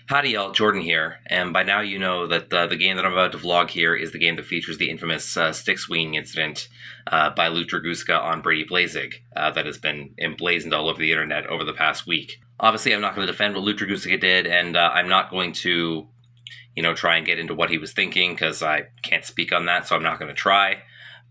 Howdy y'all, Jordan here, and by now you know that the game that I'm about to vlog here is the game that features the infamous stick swinging incident by Luke Dragusica on Brady Blazig that has been emblazoned all over the internet over the past week. Obviously, I'm not going to defend what Luke Dragusica did, and I'm not going to, try and get into what he was thinking, because I can't speak on that, so I'm not going to try.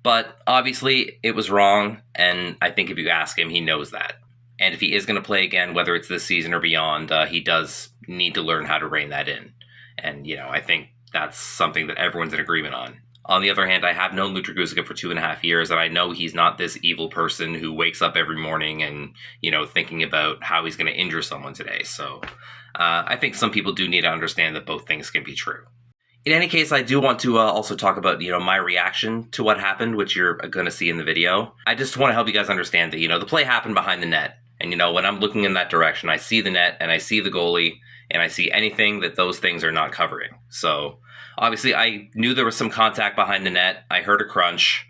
But obviously, it was wrong, and I think if you ask him, he knows that. And if he is going to play again, whether it's this season or beyond, he does need to learn how to rein that in. And, I think that's something that everyone's in agreement on. On the other hand, I have known Luke Dragusica for 2.5 years, and I know he's not this evil person who wakes up every morning and, thinking about how he's going to injure someone today. So I think some people do need to understand that both things can be true. In any case, I do want to also talk about, my reaction to what happened, which you're going to see in the video. I just want to help you guys understand that, the play happened behind the net. And, when I'm looking in that direction, I see the net and I see the goalie and I see anything that those things are not covering. So, obviously, I knew there was some contact behind the net. I heard a crunch,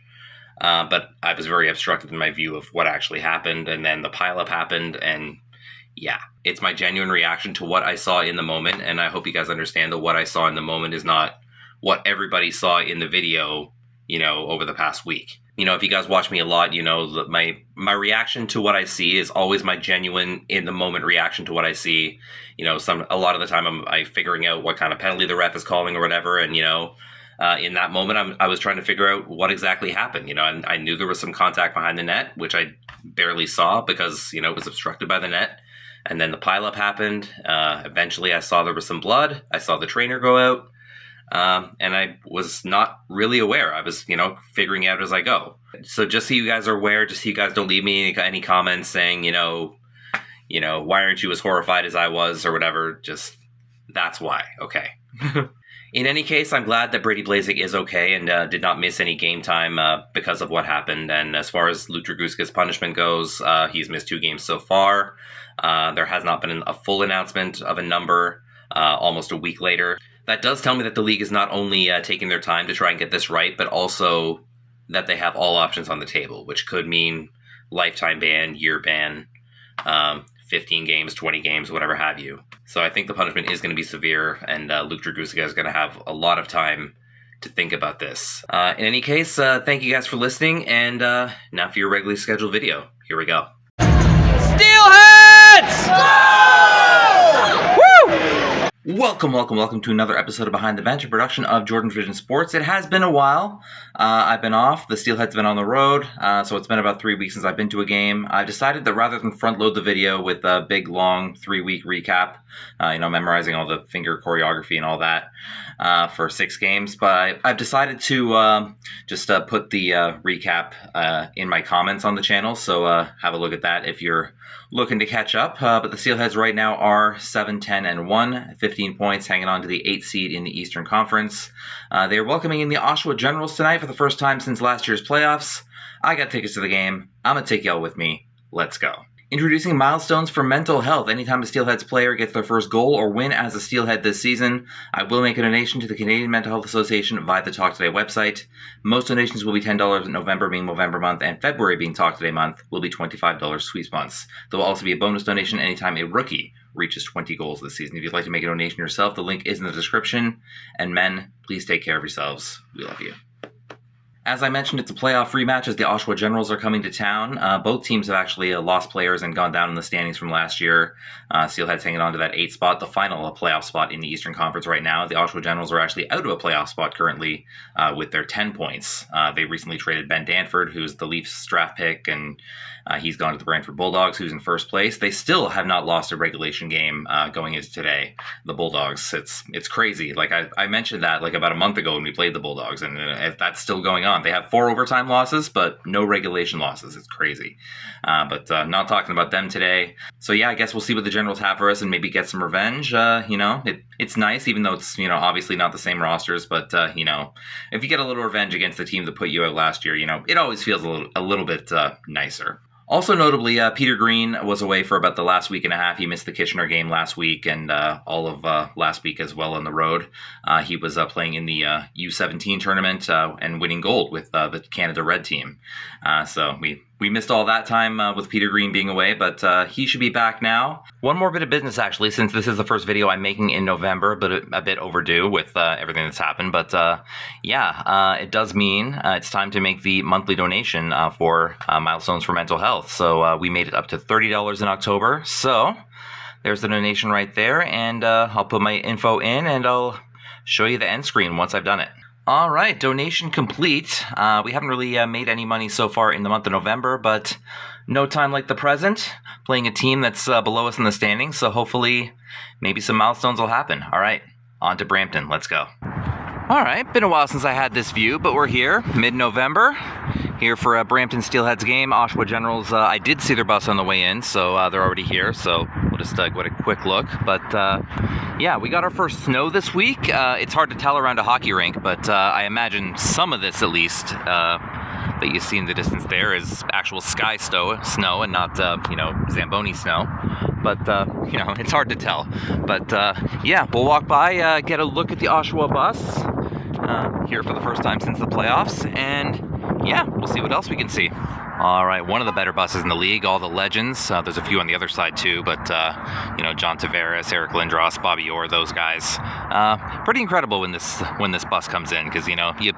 but I was very obstructed in my view of what actually happened. And then the pileup happened, and yeah, it's my genuine reaction to what I saw in the moment. And I hope you guys understand that what I saw in the moment is not what everybody saw in the video, over the past week. If you guys watch me a lot, my reaction to what I see is always my genuine, in-the-moment reaction to what I see. A lot of the time I'm figuring out what kind of penalty the ref is calling or whatever, and, in that moment I was trying to figure out what exactly happened, and I knew there was some contact behind the net, which I barely saw because, it was obstructed by the net, and then the pileup happened. Eventually I saw there was some blood, I saw the trainer go out. And I was not really aware. I was, figuring out as I go. So just so you guys are aware, just so you guys don't leave me any comments saying, why aren't you as horrified as I was or whatever, just that's why. Okay. In any case, I'm glad that Brady Blazig is okay and did not miss any game time because of what happened. And as far as Luke Dragusica's punishment goes, he's missed 2 games so far. There has not been a full announcement of a number almost a week later. That does tell me that the league is not only taking their time to try and get this right, but also that they have all options on the table, which could mean lifetime ban, year ban, 15 games, 20 games, whatever have you. So I think the punishment is going to be severe, and Luke Dragusica is going to have a lot of time to think about this. In any case, thank you guys for listening, and now for your regularly scheduled video. Here we go. Steelheads! Welcome to another episode of Behind the Bench, a production of Jordan's Vision Sports. It has been a while. I've been off. The Steelheads been on the road, so it's been about 3 weeks since I've been to a game. I decided that rather than front load the video with a big, long 3-week recap, memorizing all the finger choreography and all that for 6 games, but I've decided to just put the recap in my comments on the channel, so have a look at that if you're looking to catch up. But the Steelheads right now are 7-10-1, 15 points, hanging on to the 8th seed in the Eastern Conference. They are welcoming in the Oshawa Generals tonight for the first time since last year's playoffs. I got tickets to the game. I'm going to take y'all with me. Let's go. Introducing milestones for mental health. Anytime a Steelheads player gets their first goal or win as a Steelhead this season, I will make a donation to the Canadian Mental Health Association via the Talk Today website. Most donations will be $10 in November being Movember month, and February being Talk Today month will be $25 sweeps months. There will also be a bonus donation anytime a rookie reaches 20 goals this season. If you'd like to make a donation yourself, the link is in the description. And men, please take care of yourselves. We love you. As I mentioned, it's a playoff rematch as the Oshawa Generals are coming to town. Both teams have actually lost players and gone down in the standings from last year. Steelheads hanging on to that 8th spot, the final playoff spot in the Eastern Conference right now. The Oshawa Generals are actually out of a playoff spot currently with their 10 points. They recently traded Ben Danford, who's the Leafs draft pick, and he's gone to the Brantford Bulldogs, who's in first place. They still have not lost a regulation game going into today. The Bulldogs, it's crazy. Like I mentioned that like about a month ago when we played the Bulldogs, and that's still going on. They have 4 overtime losses, but no regulation losses. It's crazy. But not talking about them today. So yeah, I guess we'll see what the Generals have for us and maybe get some revenge. It's nice, even though it's, obviously not the same rosters, but, if you get a little revenge against the team that put you out last year, it always feels a little bit nicer. Also notably, Peter Green was away for about the last week and a half. He missed the Kitchener game last week and all of last week as well on the road. He was playing in the U17 tournament and winning gold with the Canada Red team. So we We missed all that time with Peter Green being away, but he should be back now. One more bit of business, actually, since this is the first video I'm making in November, but a bit overdue with everything that's happened. But it does mean it's time to make the monthly donation for Milestones for Mental Health. So we made it up to $30 in October. So there's the donation right there, and I'll put my info in, and I'll show you the end screen once I've done it. All right, donation complete. We haven't really made any money so far in the month of November, but no time like the present, playing a team that's below us in the standings, so hopefully maybe some milestones will happen. All right, on to Brampton. Let's go. All right, been a while since I had this view, but we're here, mid-November, here for a Brampton Steelheads game. Oshawa Generals, I did see their bus on the way in, so they're already here, so we'll just go at a quick look. But yeah, we got our first snow this week. It's hard to tell around a hockey rink, but I imagine some of this, at least, that you see in the distance there is actual sky snow and not, Zamboni snow. But, it's hard to tell. But, yeah, we'll walk by, get a look at the Oshawa bus here for the first time since the playoffs, and, yeah, we'll see what else we can see. All right, one of the better buses in the league, all the legends. There's a few on the other side, too, but, John Tavares, Eric Lindros, Bobby Orr, those guys. Pretty incredible when this bus comes in, because, you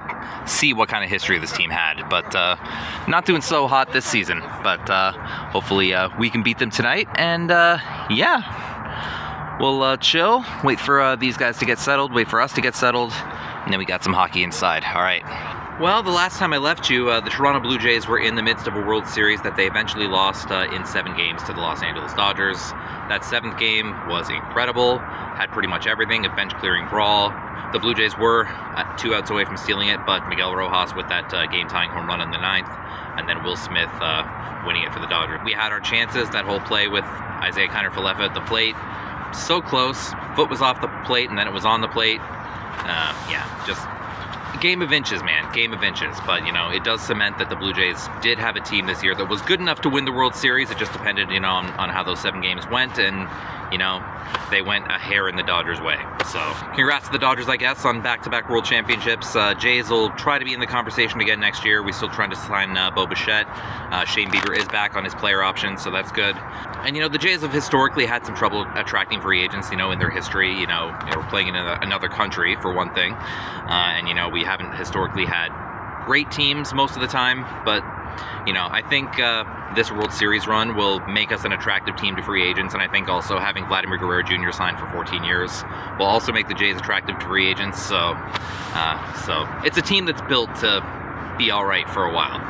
see what kind of history this team had, but not doing so hot this season. But hopefully we can beat them tonight, and, yeah, we'll chill, wait for these guys to get settled, wait for us to get settled, and then we got some hockey inside. All right. Well, the last time I left you, the Toronto Blue Jays were in the midst of a World Series that they eventually lost in 7 games to the Los Angeles Dodgers. That 7th game was incredible, had pretty much everything, a bench-clearing brawl. The Blue Jays were 2 outs away from stealing it, but Miguel Rojas with that game-tying home run in the 9th, and then Will Smith winning it for the Dodgers. We had our chances, that whole play with Isaiah Kiner-Falefa at the plate. So close, foot was off the plate, and then it was on the plate. Just game of inches, man. Game of inches. But, it does cement that the Blue Jays did have a team this year that was good enough to win the World Series. It just depended, on how those 7 games went. And, they went a hair in the Dodgers' way. So, congrats to the Dodgers, I guess, on back-to-back World Championships. Jays will try to be in the conversation again next year. We're still trying to sign Bo Bichette. Shane Bieber is back on his player option, so that's good. And, the Jays have historically had some trouble attracting free agents, in their history. They were playing in another country, for one thing. And, we haven't historically had great teams most of the time, but I think this World Series run will make us an attractive team to free agents, and I think also having Vladimir Guerrero Jr. signed for 14 years will also make the Jays attractive to free agents. So it's a team that's built to be all right for a while.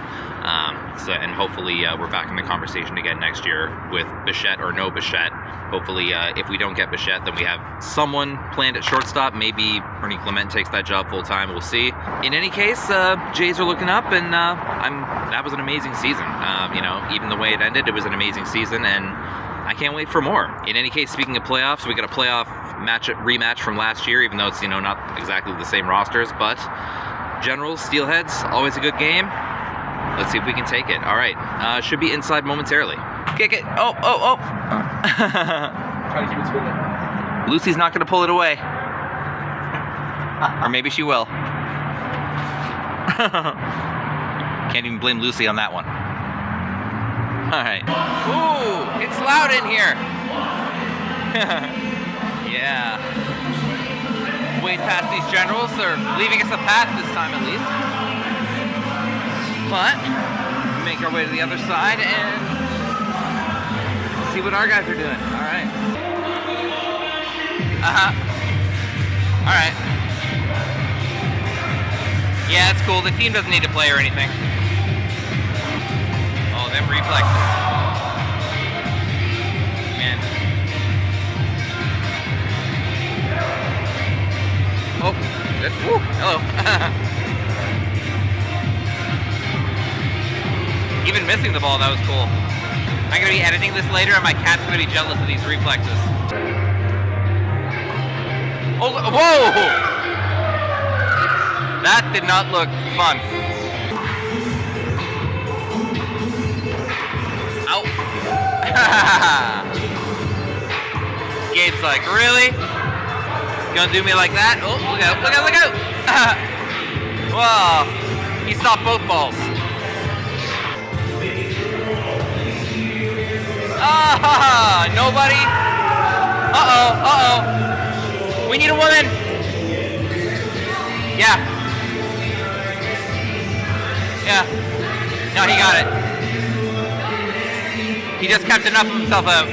And hopefully we're back in the conversation again next year with Bichette or no Bichette. Hopefully, if we don't get Bichette, then we have someone planned at shortstop. Maybe Ernie Clement takes that job full time. We'll see. In any case, Jays are looking up, and that was an amazing season. Even the way it ended, it was an amazing season, and I can't wait for more. In any case, speaking of playoffs, we got a playoff rematch from last year, even though it's not exactly the same rosters. But Generals, Steelheads, always a good game. Let's see if we can take it. All right, should be inside momentarily. Kick it. Oh. Try to keep it swimming. Lucy's not going to pull it away. Or maybe she will. Can't even blame Lucy on that one. All right. Ooh, it's loud in here. Yeah. Way past these Generals. They're leaving us a path this time at least. But make our way to the other side and see what our guys are doing. All right. All right. Yeah, it's cool. The team doesn't need to play or anything. Oh, them reflexes. Man. Oh, good. Woo, hello. Even missing the ball, that was cool. I'm going to be editing this later, and my cat's going to be jealous of these reflexes. Oh, whoa! That did not look fun. Ow. Gabe's like, really? You gonna do me like that? Oh, look out, look out, look out! Whoa, he stopped both balls. Ah, nobody. Uh-oh. We need a woman. Yeah. No, he got it. He just kept enough of himself out.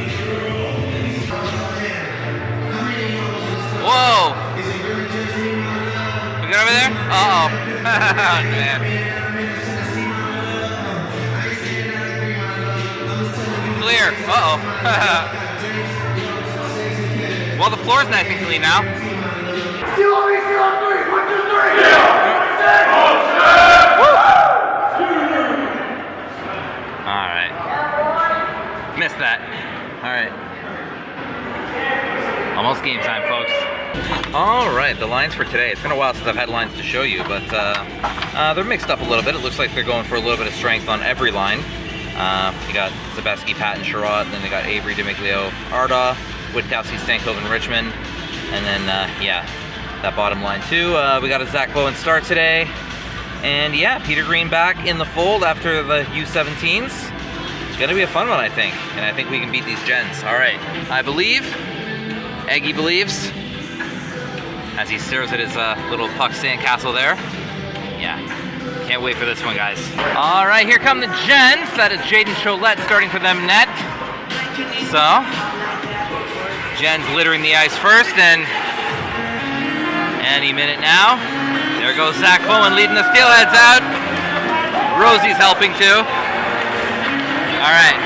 Whoa. We good over there? Uh-oh. Oh, man. Clear. Uh-oh. Well, the floor's nice and clean now. Steal on me, steal on 3! 1, 2, 3! Alright. Missed that. Alright. Almost game time, folks. Alright, the lines for today. It's been a while since I've had lines to show you, but they're mixed up a little bit. It looks like they're going for a little bit of strength on every line. You got Zebeski, Patton, Chiarot, and then they got Avery, Demiglio, Ardagh, Witkowski, Stankoven, Richmond, and then, yeah, that bottom line too. We got a Zach Bowen start today. And yeah, Peter Green back in the fold after the U17s. It's gonna be a fun one, I think. And I think we can beat these gens. All right, I believe, Eggy believes, as he stares at his little puck sandcastle there. Yeah, can't wait for this one, guys. All right, here come the gens. That is Jaden Cholette starting for them net. So, gens littering the ice first, and any minute now. There goes Zach Bowen leading the Steelheads out. Rosie's helping too. All right.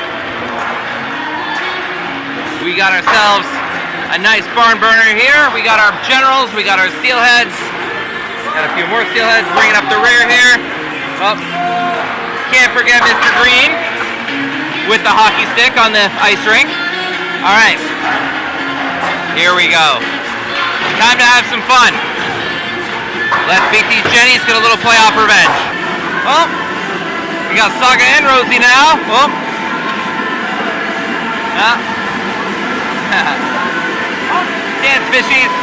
We got ourselves a nice barn burner here. We got our generals. We got our Steelheads. Got a few more Steelheads bringing up the rear here. Oh, can't forget Mr. Green with the hockey stick on the ice rink. All right. Here we go. Time to have some fun. Let's beat these Jennies, get a little playoff revenge. Oh, we got Saga and Rosie now. Oh. Dance fishies.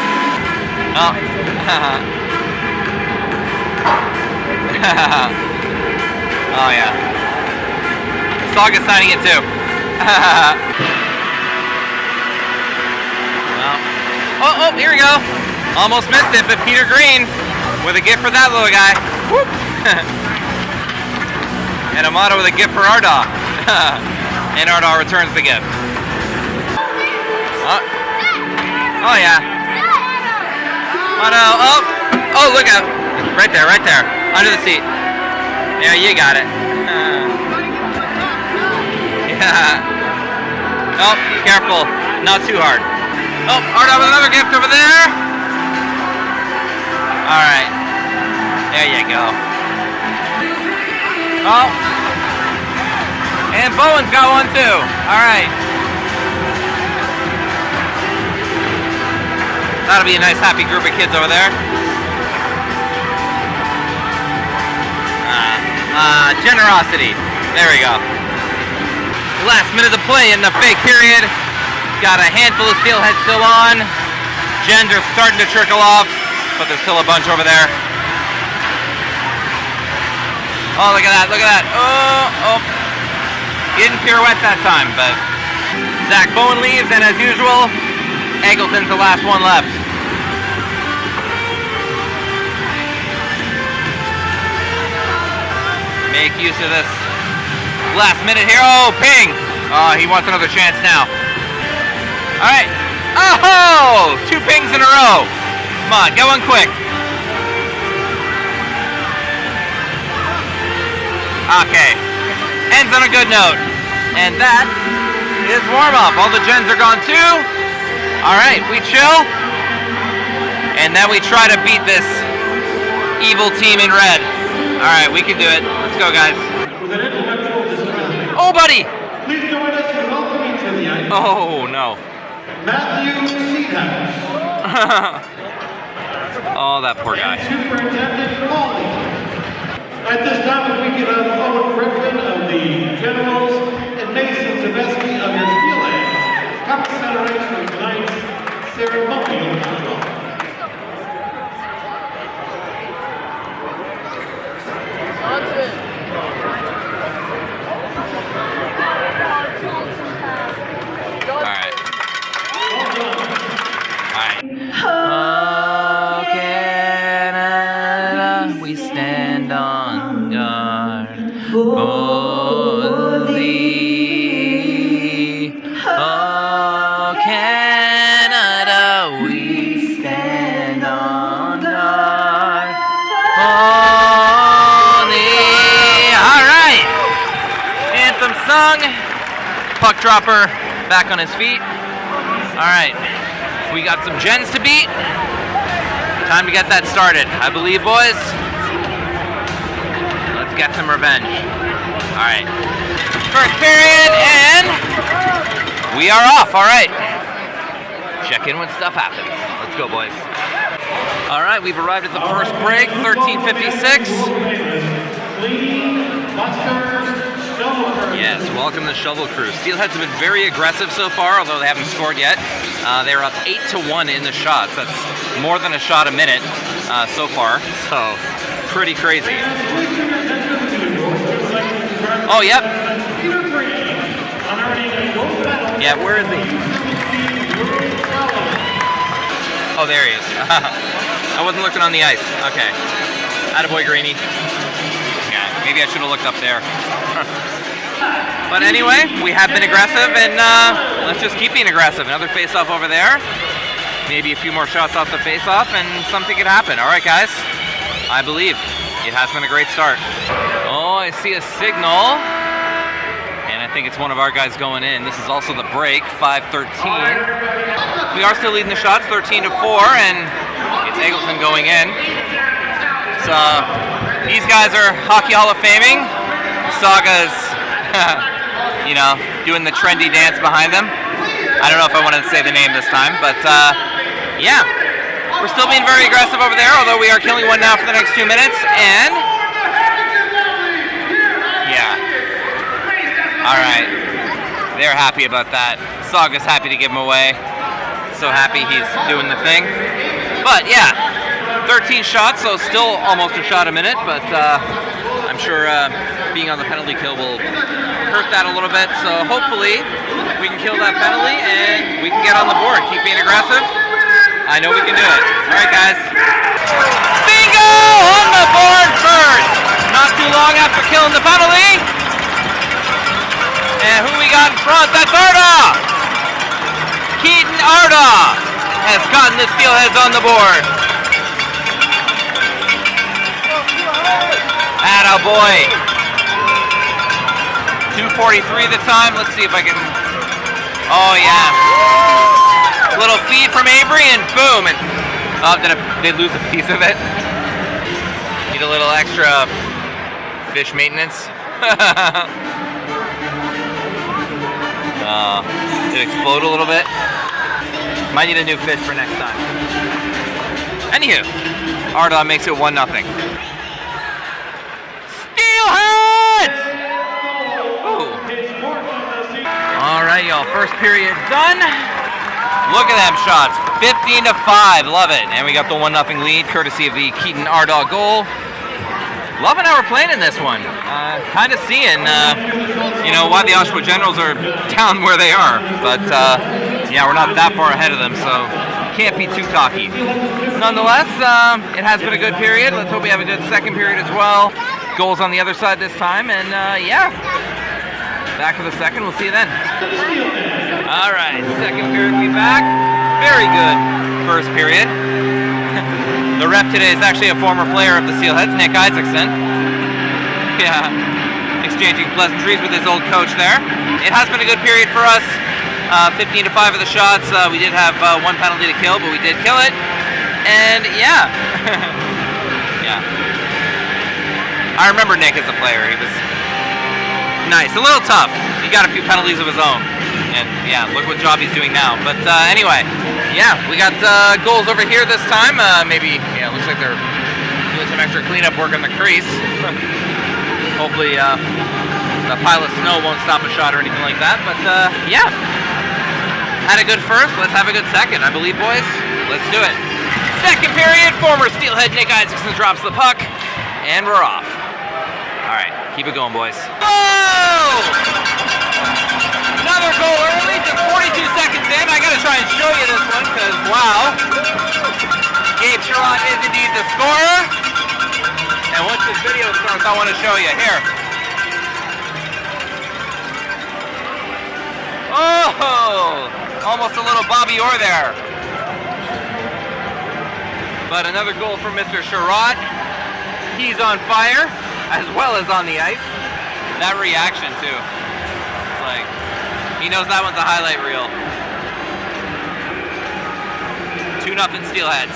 Oh. Oh yeah. Saga's signing it too. Oh, here we go. Almost missed it, but Peter Green with a gift for that little guy. Whoop. And Amado with a gift for Ardagh. And Ardagh returns the gift. Oh yeah. Oh no. Oh, look out. Right there. Under the seat. Yeah, you got it. Yeah. Oh, careful. Not too hard. Oh, Ardagh with another gift over there. All right. There you go. Oh. And Bowen's got one too. All right. That'll be a nice happy group of kids over there. Generosity. There we go. Last minute of play in the fake period. Got a handful of Steelheads still on. Gens are starting to trickle off, but there's still a bunch over there. Oh, look at that. Oh. He didn't pirouette that time, but Zach Bowen leaves, and as usual, Eggleton's the last one left. Make use of this last minute here. Oh, ping! Oh, he wants another chance now. All right. Oh, 2 pings in a row. Come on, get one quick. Okay. Ends on a good note. And that is warm-up. All the gens are gone too. All right, we chill. And then we try to beat this evil team in red. All right, we can do it. Let's go, guys. Oh, buddy. Please join us in welcoming to the ice. Oh, no. Matthew Seahouse. Oh, that poor guy. Superintendent Pauly. At this time, if we could have Owen Griffin of the Generals and Mason Zebeski of your Steelheads come to center ice for tonight's ceremonial control. along. Puck dropper back on his feet. All right, we got some gens to beat. Time to get that started, I believe, boys. Let's get some revenge. All right, first period, and we are off. All right, check in when stuff happens. Let's go, boys. All right, we've arrived at the first break, 13:56. Yes, welcome to the Shovel Crew. Steelheads have been very aggressive so far, although they haven't scored yet. They're up 8-1 in the shots. That's more than a shot a minute so far, so pretty crazy. Oh, yep. Yeah, where is he? Oh, there he is. I wasn't looking on the ice. Okay. Attaboy, Greeny. Yeah, maybe I should have looked up there. But anyway, we have been aggressive, and let's just keep being aggressive. Another face-off over there. Maybe a few more shots off the face-off, and something could happen. All right, guys. I believe it has been a great start. Oh, I see a signal. And I think it's one of our guys going in. This is also the break, 5:13. We are still leading the shots, 13-4, and it's Eggleton going in. So these guys are Hockey Hall of Faming. Saga's, you know, doing the trendy dance behind them. I don't know if I wanted to say the name this time, but yeah. We're still being very aggressive over there, although we are killing one now for the next 2 minutes, and yeah. All right. They're happy about that. Saga's happy to give him away. So happy he's doing the thing. But yeah, 13 shots, so still almost a shot a minute, but I'm sure being on the penalty kill will hurt that a little bit. So hopefully we can kill that penalty and we can get on the board. Keep being aggressive. I know we can do it. All right, guys. Bingo! On the board first. Not too long after killing the penalty. And who we got in front? That's Ardagh! Keaton Ardagh has gotten the Steelheads on the board. Attaboy. 2:43 the time. Let's see if I can... Oh, yeah. Little feed from Avery, and boom. And did they lose a piece of it? Need a little extra fish maintenance. Did it explode a little bit? Might need a new fish for next time. Anywho, Ardagh makes it 1-0. Steelheads! Ooh. All right, y'all. First period done. Look at them shots. 15-5. Love it. And we got the 1-0 lead, courtesy of the Keaton Ardagh goal. Loving how we're playing in this one. Kind of seeing, you know, why the Oshawa Generals are down where they are. But, yeah, we're not that far ahead of them, so can't be too cocky. Nonetheless, it has been a good period. Let's hope we have a good second period as well. Goals on the other side this time, and, yeah. Back for the second. We'll see you then. All right, second period, we back. Very good first period. The ref today is actually a former player of the Steelheads, Nick Isaacson. Yeah, exchanging pleasantries with his old coach there. It has been a good period for us. 15-5 of the shots. We did have one penalty to kill, but we did kill it. And yeah, yeah. I remember Nick as a player. He was nice, a little tough. He got a few penalties of his own. And yeah, look what job he's doing now. But anyway, yeah, we got goals over here this time. Maybe, yeah, looks like they're doing some extra cleanup work on the crease. Hopefully the pile of snow won't stop a shot or anything like that. But yeah, had a good first. Let's have a good second, I believe, boys. Let's do it. Second period, former Steelhead Nick Isaacson drops the puck, and we're off. All right, keep it going, boys. Oh! Another goal early, just 42 seconds in. I gotta try and show you this one, because wow. Chiarot is indeed the scorer. And once this video starts, I want to show you. Here. Oh! Almost a little Bobby Orr there. But another goal from Mr. Chiarot. He's on fire, as well as on the ice. That reaction, too. He knows that one's a highlight reel. 2-0 Steelheads.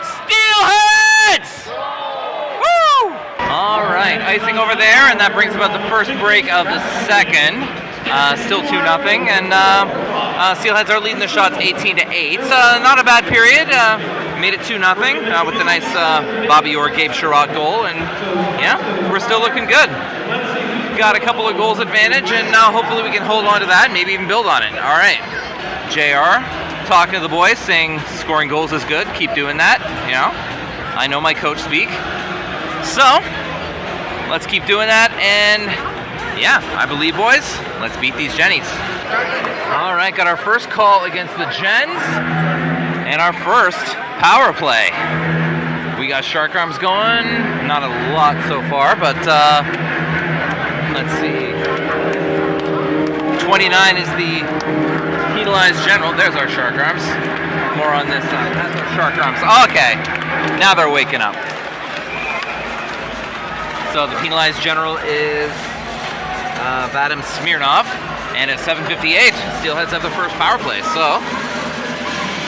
Steelheads! Woo! All right, icing over there, and that brings about the first break of the second. Still 2-0, and Steelheads are leading the shots 18-8. Not a bad period. Made it 2-0 with the nice Bobby Orr, Gabe Chiarot goal, and yeah, we're still looking good. Got a couple of goals advantage, and hopefully we can hold on to that, maybe even build on it. All right, JR talking to the boys, saying scoring goals is good. Keep doing that. You know, I know my coach speak, so let's keep doing that. And yeah, I believe, boys. Let's beat these Jennies. All right, got our first call against the Gens, and our first power play. We got shark arms going. Not a lot so far, but let's see. 29 is the penalized general. There's our shark arms. More on this side. That's our shark arms. Okay, now they're waking up. So the penalized general is Vadim Smirnov, and at 7:58, Steelheads have the first power play. So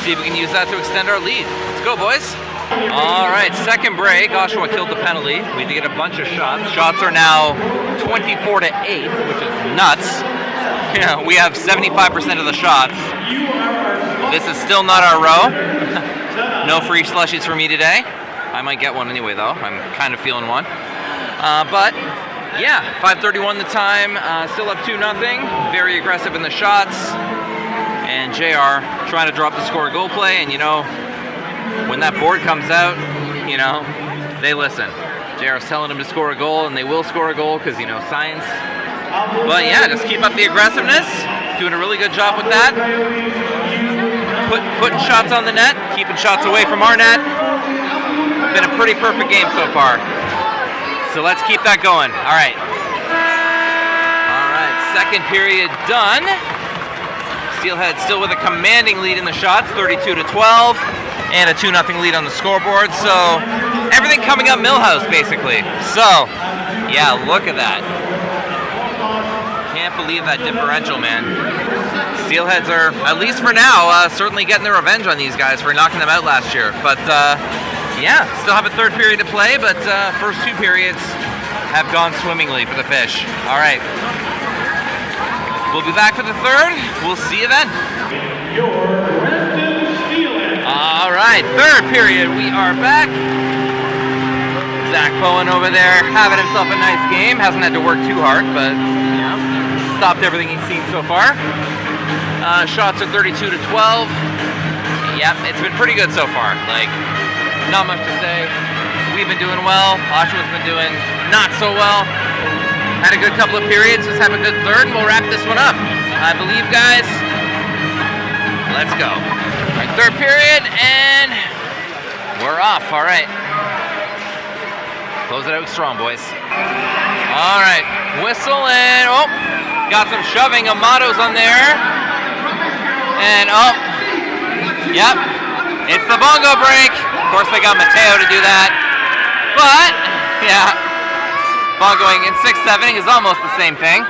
see if we can use that to extend our lead. Let's go, boys. All right, second break. Oshawa killed the penalty. We did get a bunch of shots. Shots are now 24-8, which is nuts. Yeah, we have 75% of the shots. This is still not our row. No free slushies for me today. I might get one anyway, though. I'm kind of feeling one. But yeah, 5:31 the time. Still up 2-0. Very aggressive in the shots. And JR trying to drop the score goal play, and you know, when that board comes out, you know, they listen. JR's telling them to score a goal, and they will score a goal because, you know, science. But yeah, just keep up the aggressiveness. Doing a really good job with that. Putting shots on the net, keeping shots away from our net. Been a pretty perfect game so far. So let's keep that going. All right. All right, second period done. Steelhead still with a commanding lead in the shots, 32-12, and a 2-0 lead on the scoreboard. So everything coming up Millhouse, basically. So yeah, look at that. Can't believe that differential, man. Steelheads are, at least for now, certainly getting their revenge on these guys for knocking them out last year. But yeah, still have a third period to play, but first two periods have gone swimmingly for the fish. All right. We'll be back for the third. We'll see you then. All right, third period. We are back. Zach Bowen over there having himself a nice game. Hasn't had to work too hard, but you know, stopped everything he's seen so far. Shots are 32-12. Yep, it's been pretty good so far. Like, not much to say. We've been doing well. Oshawa's been doing not so well. Had a good couple of periods. Let's have a good third, and we'll wrap this one up. I believe, guys. Let's go. All right, third period, and we're off. All right. Close it out strong, boys. All right. Whistle, and oh, got some shoving. Amado's on there. And oh, yep. It's the bongo break. Of course, they got Mateo to do that. But, yeah. Bongoing in 6-7 is almost the same thing.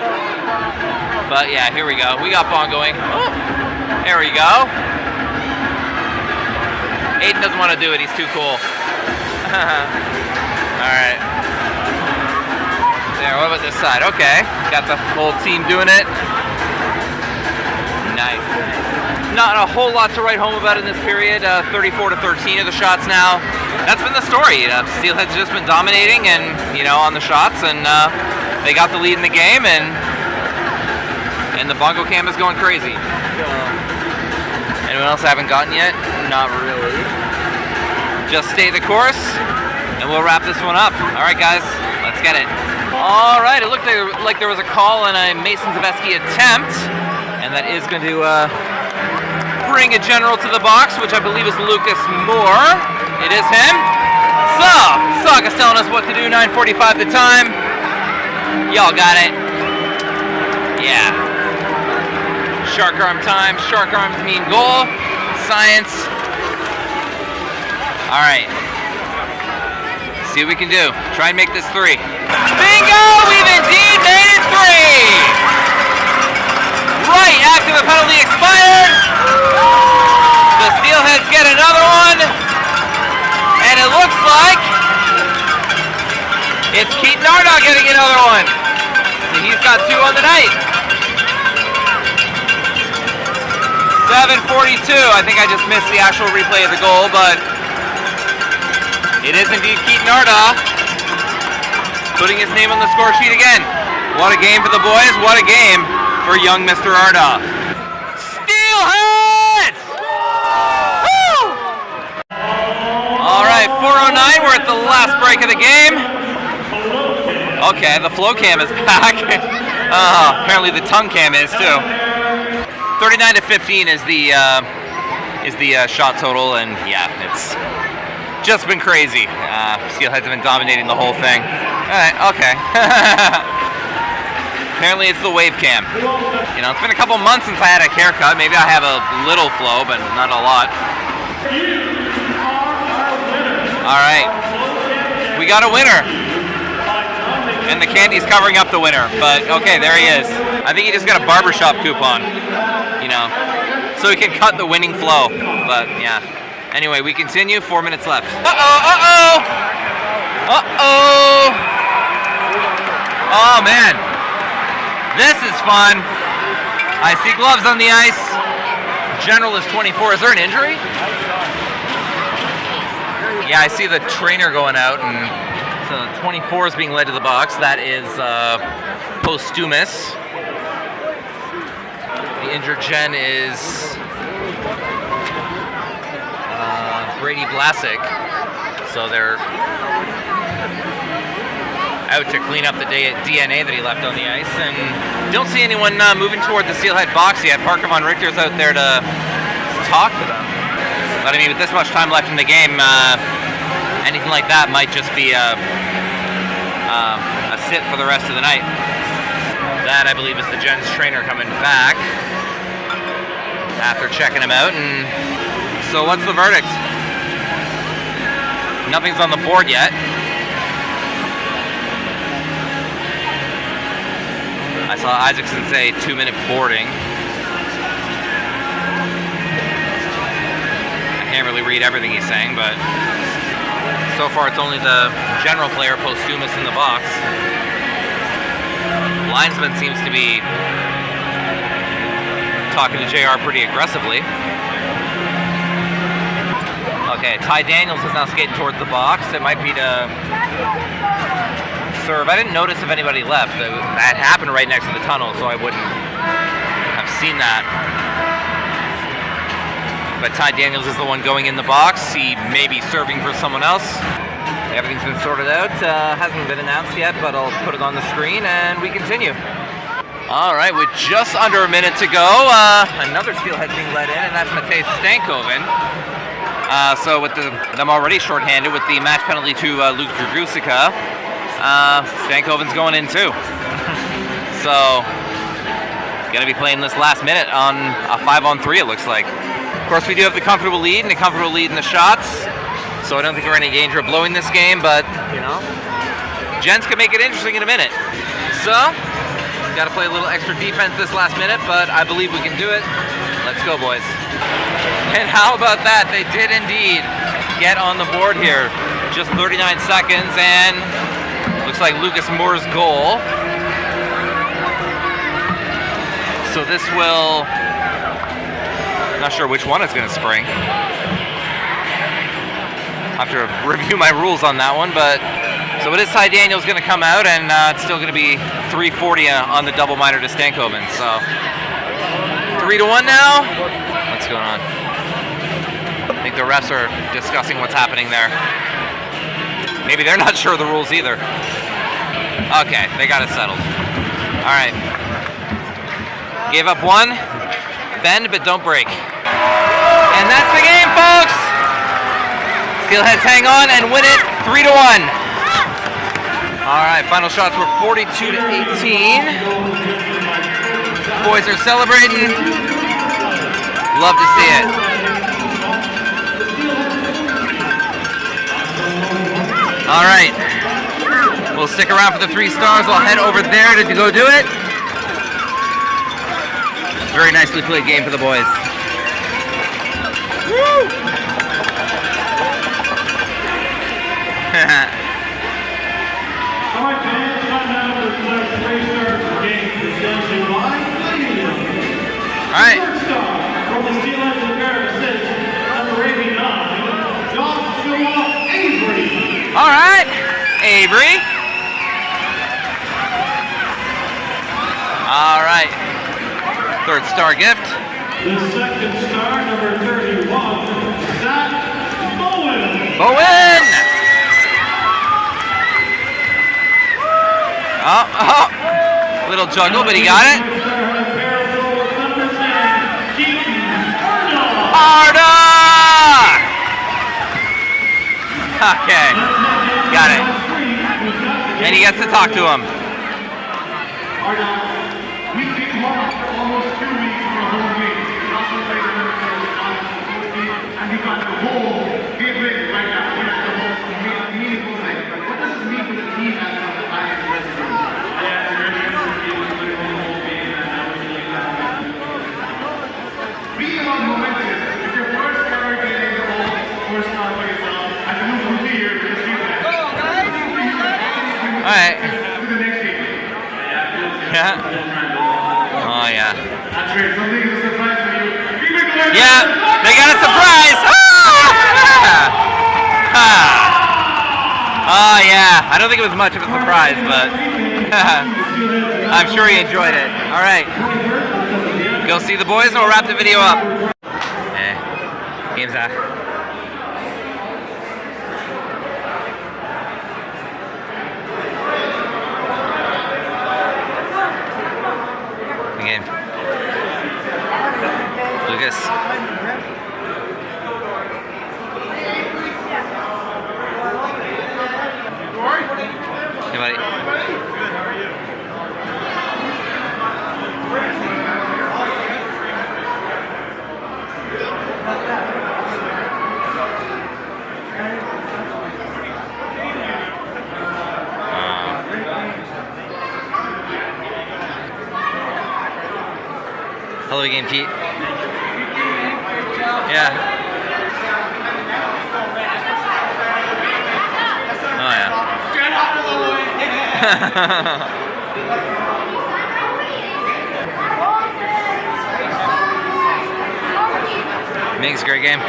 But yeah, here we go. We got bongoing. Oh, there we go. Aiden doesn't want to do it. He's too cool. All right. There, what about this side? Okay. Got the whole team doing it. Nice. Not a whole lot to write home about in this period. 34-13 of the shots now. That's been the story. Steelhead's just been dominating, and you know, on the shots, and they got the lead in the game, and the bongo cam is going crazy. Anyone else I haven't gotten yet? Not really. Just stay the course, and we'll wrap this one up. All right, guys, let's get it. All right, it looked like there was a call on a Mason Zebeski attempt, and that is going to bring a general to the box, which I believe is Lucas Moore. It is him. So, Saga's telling us what to do, 9:45 the time. Y'all got it. Yeah. Shark arm time. Shark arms mean goal. Science. All right. See what we can do. Try and make this 3. Bingo! We've indeed made it 3! Right after the penalty expired, the Steelheads get another one, and it looks like it's Keaton Ardagh getting another one. And he's got 2 on the night. 7:42. I think I just missed the actual replay of the goal, but it is indeed Keaton Ardagh putting his name on the score sheet again. What a game for the boys. What a game for young Mr. Ardagh. Steelheads! Woo! All right, 4:09. We're at the last break of the game. Okay, the flow cam is back. Apparently the tongue cam is too. 39-15 is the shot total, and yeah, it's just been crazy. Steelheads have been dominating the whole thing. All right, okay. Apparently it's the wave cam. You know, it's been a couple months since I had a haircut. Maybe I have a little flow, but not a lot. All right, we got a winner. And the candy's covering up the winner, but okay, there he is. I think he just got a barbershop coupon, you know, so he can cut the winning flow, but yeah. Anyway, we continue, 4 minutes left. Oh man, this is fun. I see gloves on the ice. General is 24, is there an injury? Yeah, I see the trainer going out, and so 24 is being led to the box. That is Posthumous. The injured Gen is Brady Blasick. So they're out to clean up the DNA that he left on the ice. And don't see anyone moving toward the Steelhead box yet. Parker von Richter's out there to talk to them. But I mean, with this much time left in the game, anything like that might just be a sit for the rest of the night. That, I believe, is the Gens trainer coming back after checking him out. And so what's the verdict? Nothing's on the board yet. I saw Isaacson say 2-minute boarding. I can't really read everything he's saying, but so far it's only the general player, Posthumous, in the box. Linesman seems to be talking to JR pretty aggressively. Okay, Ty Daniels is now skating towards the box. It might be to serve. I didn't notice if anybody left. That happened right next to the tunnel, so I wouldn't have seen that. But Ty Daniels is the one going in the box. He may be serving for someone else. Everything's been sorted out. Hasn't been announced yet, but I'll put it on the screen and we continue. All right, with just under a minute to go, another Steelhead being let in, and that's Matej Stankoven. So with them already shorthanded with the match penalty to Luke Dragusica, Stankoven's going in too. So, gonna be playing this last minute on a 5-on-3, it looks like. Of course, we do have the comfortable lead and a comfortable lead in the shots, so I don't think we're in any danger of blowing this game, but, you know, Gens can make it interesting in a minute. So, got to play a little extra defense this last minute, but I believe we can do it. Let's go, boys. And how about that? They did indeed get on the board here. Just 39 seconds, and looks like Lucas Moore's goal. So this will... Not sure which one it's going to spring. I have to review my rules on that one, but... So it is Ty Daniels going to come out, and it's still going to be 340 on the double minor to Stankoven. So 3-1 now. What's going on? I think the refs are discussing what's happening there. Maybe they're not sure of the rules either. Okay, they got it settled. All right. Gave up one. Bend, but don't break. And that's the game, folks. Steelheads hang on and win it 3-1. All right, final shots were 42-18. Boys are celebrating. Love to see it. All right. We'll stick around for the 3 stars. We'll head over there to go do it. Very nicely played game for the boys. Woo! All right, fans, time now to declare 3 stars for game presented by Bottineau. All right. Third star from the Steelheads of Paris, number 89, Joshua Avery. All right, Avery. All right. 3rd star gift. The 2nd star, number 31, Zach Bowen. Bowen. Oh, little juggle, but he got it. Ardagh. Okay, got it. And he gets to talk to him. We came home after almost 2 weeks from a home game. We also played another game and we got the whole game ready right now. We got the whole meaningful night. What does this mean for the team as of the time and the rest of the season? Yeah, it's very important to play the whole game and that was really exciting. Speaking about momentum, it's your first ever getting the whole first time for yourself. I can move from here to the feedback. All right. To the next game. Yeah. Oh, yeah. That's great. Something is a surprise for you. Yeah, they got a surprise. Oh, yeah. I don't think it was much of a surprise, but I'm sure he enjoyed it. All right. Go see the boys and we'll wrap the video up. Game's out. Again. Lucas. Hey, buddy. Good, how are you? Hello again, Pete. Yeah. Oh, yeah. Get out of the way! Miggs, great game.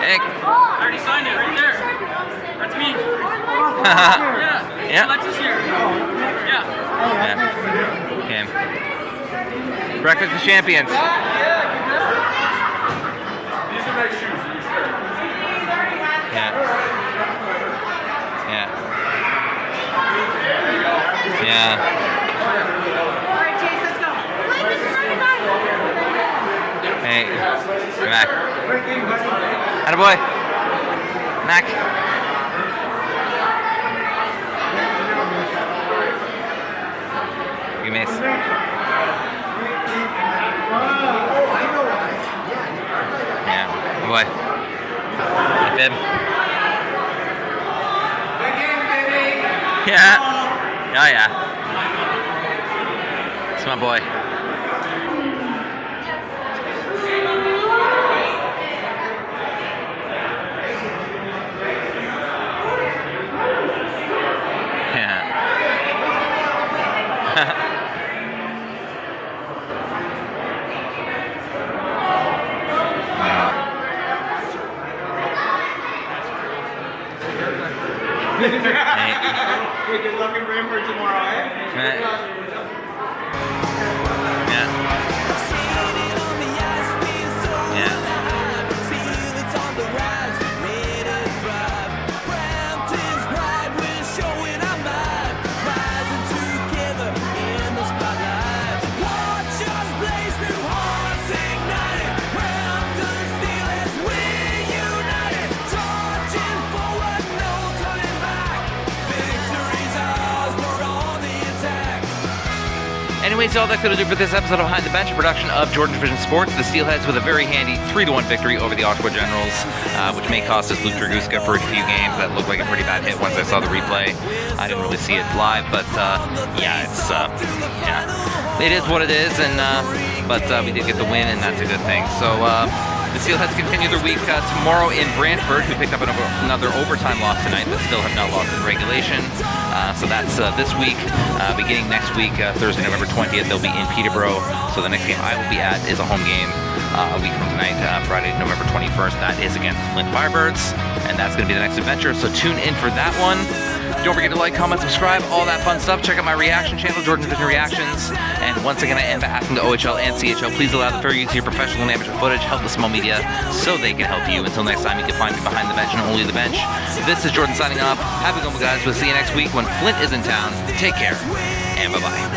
Hey. I already signed it right there. That's me. Yeah. Yeah. Alexis here. Yeah. Yeah. Okay. Breakfast of Champions. These are nice shoes. Yeah. Yeah. Yeah. Alright, Chase, let's go. Hey. Mac. Attaboy. Mac. You miss. Yeah. Good boy. Hey, Fib. Yeah. Oh, yeah. It's my boy. Good luck in Brampton tomorrow, eh? Yeah. Yeah. Folks, all that's going to do for this episode of Behind the Bench, a production of Jordan Division Sports. The Steelheads with a very handy 3-1 victory over the Oshawa Generals, which may cost us Luke Dragusica for a few games. That looked like a pretty bad hit once I saw the replay. I didn't really see it live, but it is what it is, and but we did get the win, and that's a good thing. So the Steelheads continue their week tomorrow in Brantford, who picked up another overtime loss tonight, but still have not lost in regulation. So that's this week. Beginning next week, Thursday, November 20th, they'll be in Peterborough. So the next game I will be at is a home game a week from tonight, Friday, November 21st. That is against Flint Firebirds, and that's going to be the next adventure. So tune in for that one. Don't forget to like, comment, subscribe, all that fun stuff. Check out my reaction channel, Jordan Division Reactions. And once again, I end by asking the OHL and CHL, please allow the fair use of your professional and amateur footage. Help the small media so they can help you. Until next time, you can find me behind the bench and only the bench. This is Jordan signing off. Have a good one, guys. We'll see you next week when Flint is in town. Take care, and bye-bye.